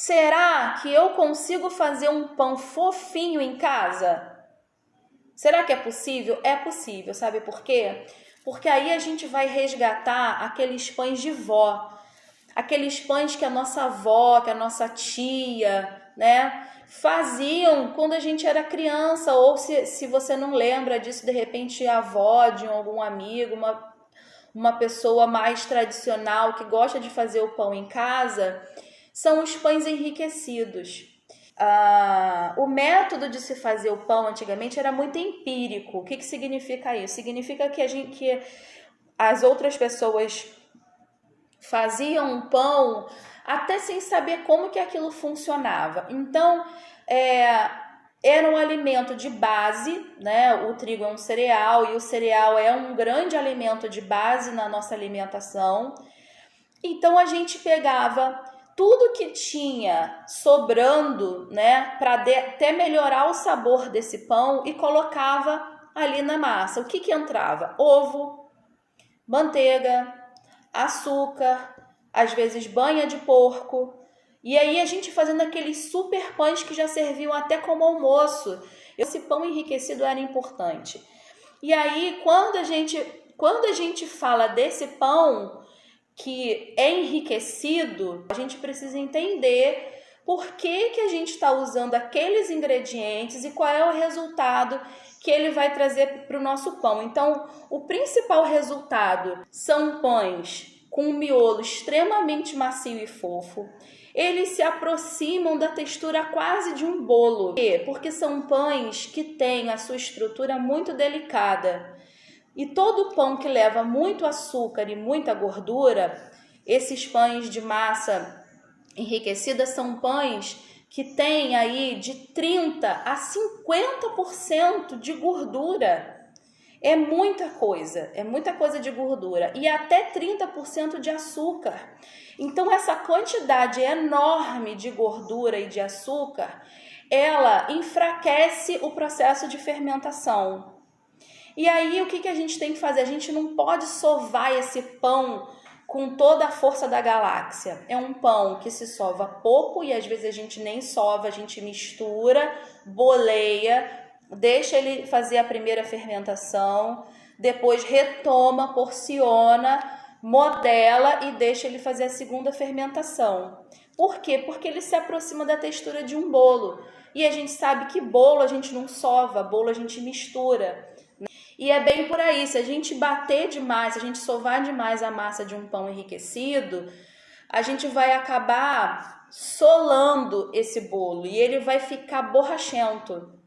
Será que eu consigo fazer um pão fofinho em casa? Será que é possível? É possível, sabe por quê? Porque aí a gente vai resgatar aqueles pães de vó, aqueles pães que a nossa avó, que a nossa tia, né, faziam quando a gente era criança, ou se você não lembra disso, de repente a avó de algum amigo, uma pessoa mais tradicional que gosta de fazer o pão em casa, são os pães enriquecidos. O método de se fazer o pão antigamente era muito empírico. O que significa isso? Significa que as outras pessoas faziam um pão até sem saber como que aquilo funcionava. Então, era um alimento de base, né? O trigo é um cereal e o cereal é um grande alimento de base na nossa alimentação. Então, a gente pegava tudo que tinha sobrando, né, para até melhorar o sabor desse pão e colocava ali na massa. O que entrava? Ovo, manteiga, açúcar, às vezes banha de porco. E aí a gente fazendo aqueles super pães que já serviam até como almoço. Esse pão enriquecido era importante. E aí quando a gente fala desse pão que é enriquecido, a gente precisa entender por que a gente está usando aqueles ingredientes e qual é o resultado que ele vai trazer para o nosso pão. Então, o principal resultado são pães com um miolo extremamente macio e fofo. Eles se aproximam da textura quase de um bolo. Por quê? Porque são pães que têm a sua estrutura muito delicada. E todo pão que leva muito açúcar e muita gordura, esses pães de massa enriquecida são pães que têm aí de 30 a 50% de gordura. É muita coisa de gordura e até 30% de açúcar. Então essa quantidade enorme de gordura e de açúcar, ela enfraquece o processo de fermentação. E aí o que a gente tem que fazer? A gente não pode sovar esse pão com toda a força da galáxia. É um pão que se sova pouco e às vezes a gente nem sova, a gente mistura, boleia, deixa ele fazer a primeira fermentação, depois retoma, porciona, modela e deixa ele fazer a segunda fermentação. Por quê? Porque ele se aproxima da textura de um bolo. E a gente sabe que bolo a gente não sova, bolo a gente mistura. E é bem por aí, se a gente bater demais, se a gente sovar demais a massa de um pão enriquecido, a gente vai acabar solando esse bolo e ele vai ficar borrachento.